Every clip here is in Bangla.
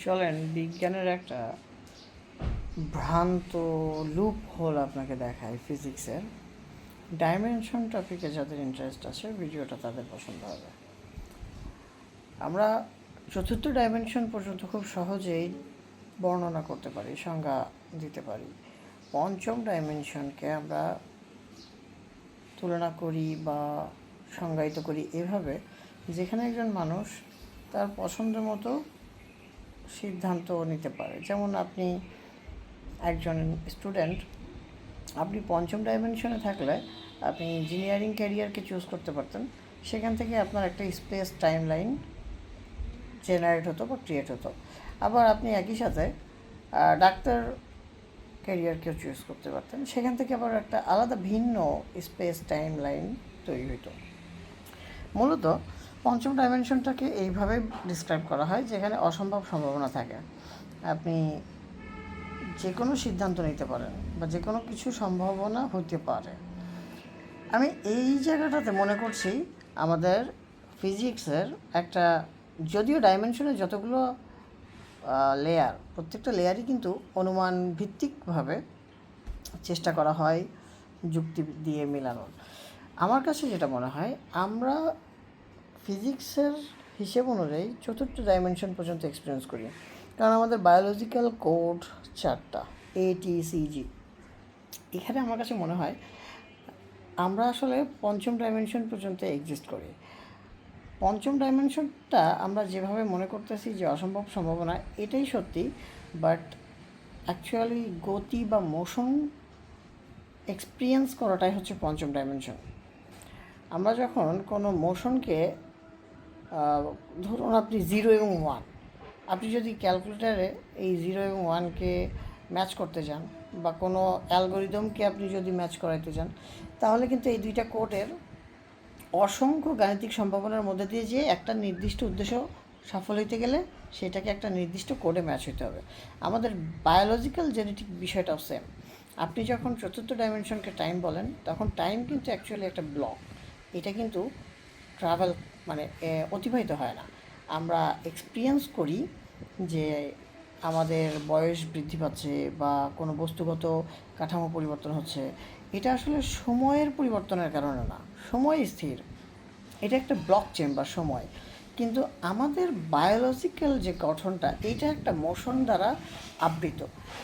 চলেন বিজ্ঞানের একটা ভ্রান্ত লুপ হোল আপনাকে দেখায় ফিজিক্সের। ডাইমেনশন টপিকে যাদের ইন্টারেস্ট আছে ভিডিওটা তাদের পছন্দ হবে। আমরা চতুর্থ ডাইমেনশন পর্যন্ত খুব সহজেই বর্ণনা করতে পারি, সংজ্ঞা দিতে পারি। পঞ্চম ডাইমেনশনকে আমরা তুলনা করি বা সংজ্ঞায়িত করি এভাবে, যেখানে একজন মানুষ তার পছন্দ মতো সিদ্ধান্ত নিতে পারে। যেমন আপনি একজন স্টুডেন্ট, আপনি পঞ্চম ডাইমেনশনে থাকলে আপনি ইঞ্জিনিয়ারিং ক্যারিয়ারকে চুজ করতে পারতেন। সেখান থেকে আপনার একটা স্পেস টাইম লাইন জেনারেট হতো বা ক্রিয়েট হতো। আবার আপনি একই সাথে ডাক্তার ক্যারিয়ারকেও চুজ করতে পারতেন। সেখান থেকে আবার একটা আলাদা ভিন্ন স্পেস টাইম লাইন তৈরি হতো। মূলত পঞ্চম ডাইমেনশনটাকে এইভাবে ডিসক্রাইব করা হয়, যেখানে অসম্ভব সম্ভাবনা থাকে। আপনি যে কোনো সিদ্ধান্ত নিতে পারেন বা যে কোনো কিছু সম্ভাবনা হতে পারে। আমি এই জায়গাটাতে মনে করছি আমাদের ফিজিক্সের একটা, যদিও ডাইমেনশনে যতগুলো লেয়ার, প্রত্যেকটা লেয়ারই কিন্তু অনুমান ভিত্তিকভাবে চেষ্টা করা হয় যুক্তি দিয়ে মেলানোর। আমার কাছে যেটা মনে হয়, আমরা ফিজিক্সের হিসেব অনুযায়ী চতুর্থ ডাইমেনশন পর্যন্ত এক্সপিরিয়েন্স করি, কারণ আমাদের বায়োলজিক্যাল কোড 4টা ATCG। এখানে আমার কাছে মনে হয় আমরা আসলে পঞ্চম ডাইমেনশন পর্যন্ত এক্সিস্ট করি। পঞ্চম ডাইমেনশনটা আমরা যেভাবে মনে করতেছি যে অসম্ভব সম্ভাবনা, এটাই সত্যি, বাট অ্যাকচুয়ালি গতি বা মোশন এক্সপিরিয়েন্স করাটাই হচ্ছে পঞ্চম ডাইমেনশন। আমরা যখন কোনো মোশনকে, ধরুন আপনি 0 এবং 1, আপনি যদি ক্যালকুলেটারে এই 0 এবং 1কে ম্যাচ করতে যান বা কোনো অ্যালগোরিদমকে আপনি যদি ম্যাচ করাইতে যান, তাহলে কিন্তু এই দুইটা কোডের অসংখ্য গাণিতিক সম্ভাবনার মধ্যে দিয়ে যে একটা নির্দিষ্ট উদ্দেশ্য সফল হইতে গেলে সেটাকে একটা নির্দিষ্ট কোডে ম্যাচ হইতে হবে। আমাদের বায়োলজিক্যাল জেনেটিক বিষয়টাও সেম। আপনি যখন চতুর্থ ডাইমেনশনকে টাইম বলেন, তখন টাইম কিন্তু অ্যাকচুয়ালি একটা ব্লক। এটা কিন্তু ট্রাভেল মানে অতিবাহিত হয় না। আমরা এক্সপিরিয়েন্স করি যে আমাদের বয়স বৃদ্ধি পাচ্ছে বা কোনো বস্তুগত কাঠামো পরিবর্তন হচ্ছে। এটা আসলে সময়ের পরিবর্তনের কারণে না, সময় স্থির। এটা একটা ব্লক চেম্বার সময়। কিন্তু আমাদের বায়োলজিক্যাল যে গঠনটা, এইটা একটা মোশন দ্বারা আবৃত,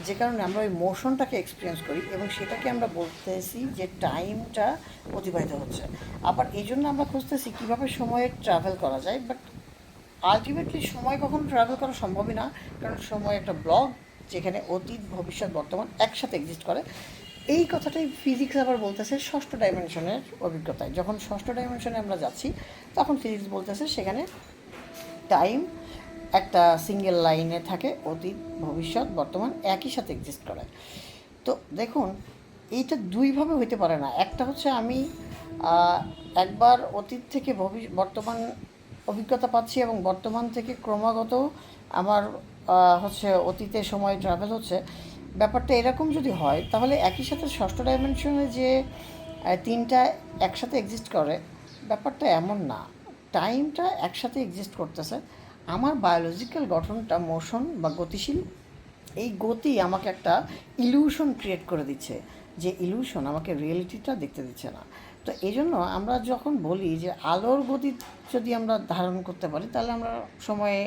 যে কারণে আমরা ওই মোশনটাকে এক্সপিরিয়েন্স করি এবং সেটাকে আমরা বলতেছি যে টাইমটা অতিবাহিত হচ্ছে। আবার এই জন্য আমরা খুঁজতেছি কীভাবে সময়ে ট্রাভেল করা যায়, বাট আলটিমেটলি সময় কখনো ট্রাভেল করা সম্ভবই না, কারণ সময় একটা ব্লক যেখানে অতীত ভবিষ্যৎ বর্তমান একসাথে এক্সিস্ট করে। এই কথাটাই ফিজিক্স আবার বলতেছে ষষ্ঠ ডাইমেনশনের অভিজ্ঞতায়। যখন ষষ্ঠ ডাইমেনশনে আমরা যাচ্ছি, তখন ফিজিক্স বলতেছে সেখানে টাইম একটা সিঙ্গেল লাইনে থাকে, অতীত ভবিষ্যৎ বর্তমান একই সাথে এক্সিস্ট করে। তো দেখুন, এইটা দুইভাবে হইতে পারে না। একটা হচ্ছে আমি একবার অতীত থেকে বর্তমান অভিজ্ঞতা পাচ্ছি এবং বর্তমান থেকে ক্রমাগত আমার হচ্ছে অতীতে সময় ট্রাভেল হচ্ছে। ব্যাপারটা এরকম যদি হয়, তাহলে একই সাথে ষষ্ঠ ডাইমেনশনে যে তিনটা একসাথে এক্সিস্ট করে, ব্যাপারটা এমন না। টাইমটা একসাথে এক্সিস্ট করতেছে। আমার বায়োলজিক্যাল গঠনটা মোশন বা গতিশীল, এই গতি আমাকে একটা ইলিউশন ক্রিয়েট করে দিচ্ছে, যে ইলিউশন আমাকে রিয়েলিটিটা দেখতে দিচ্ছে না। তো এই জন্য আমরা যখন বলি যে আলোর গতি যদি আমরা ধারণ করতে পারি, তাহলে আমরা সময়ে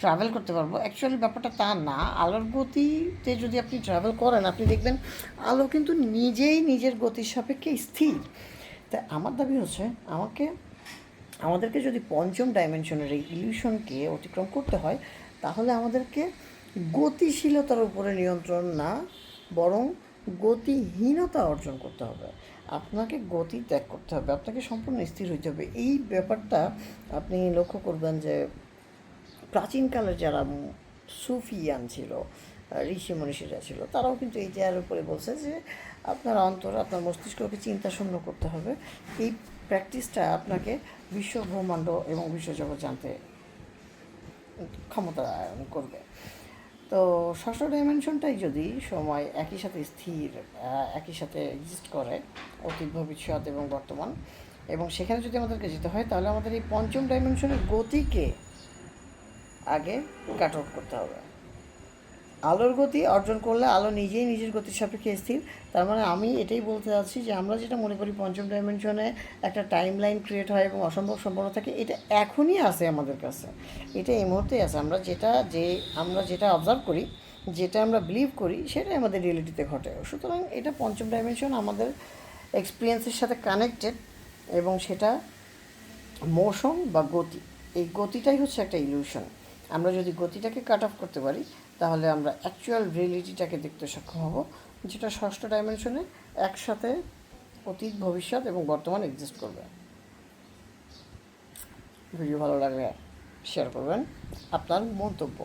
ট্রাভেল করতে পারবো, অ্যাকচুয়ালি ব্যাপারটা তা না। আলোর গতিতে যদি আপনি ট্রাভেল করেন, আপনি দেখবেন আলো কিন্তু নিজেই নিজের গতির সাপেক্ষে স্থির। তাই আমার দাবি হচ্ছে আমাদেরকে যদি পঞ্চম ডাইমেনশনের এই ইলিউশনকে অতিক্রম করতে হয়, তাহলে আমাদেরকে গতিশীলতার উপরে নিয়ন্ত্রণ না, বরং গতিহীনতা অর্জন করতে হবে। আপনাকে গতি ত্যাগ করতে হবে, আপনাকে সম্পূর্ণ স্থির হইতে হবে। এই ব্যাপারটা আপনি লক্ষ্য করবেন যে প্রাচীনকালের যারা সুফিয়ান ছিল, ঋষি মনীষীরা ছিল, তারাও কিন্তু এই জায়গার উপরে বলছে যে আপনার অন্তর, আপনার মস্তিষ্ককে চিন্তা শূন্য করতে হবে। এই প্র্যাকটিসটা আপনাকে বিশ্ব ব্রহ্মাণ্ড এবং বিশ্বজগৎ জানতে ক্ষমতা করবে। তো ষষ্ঠ ডাইমেনশনটাই যদি সময় একই সাথে স্থির, একই সাথে এক্সিস্ট করে, অতীত ভবিষ্যৎ এবং বর্তমান, এবং সেখানে যদি আমাদেরকে যেতে হয়, তাহলে আমাদের এই পঞ্চম ডাইমেনশনের গতিকে আগে কাট আউট করতে হবে। আলোর গতি অর্জন করলে আলো নিজেই নিজের গতির সাপেক্ষে স্থির। তার মানে আমি এটাই বলতে চাচ্ছি যে আমরা যেটা মনে করি পঞ্চম ডাইমেনশনে একটা টাইম লাইন ক্রিয়েট হয় এবং অসম্ভব সম্পন্ন থাকে, এটা এখনই আছে আমাদের কাছে, এটা এই মুহূর্তেই আছে। আমরা যেটা অবজার্ভ করি, যেটা আমরা বিলিভ করি, সেটাই আমাদের রিয়েলিটিতে ঘটে। সুতরাং এটা পঞ্চম ডাইমেনশন আমাদের এক্সপিরিয়েন্সের সাথে কানেক্টেড, এবং সেটা মোশন বা গতি, এই গতিটাই হচ্ছে একটা ইলিউশন। আমরা যদি গতিটাকে কাট অফ করতে পারি, তাহলে আমরা অ্যাকচুয়াল রিয়েলিটিটাকে দেখতে সক্ষম হব, যেটা ষষ্ঠ ডাইমেনশনে একসাথে অতীত, ভবিষ্যৎ এবং বর্তমান এক্সিস্ট করবে। ভিডিও ভালো লাগলে শেয়ার করবেন আপনার মন্তব্য।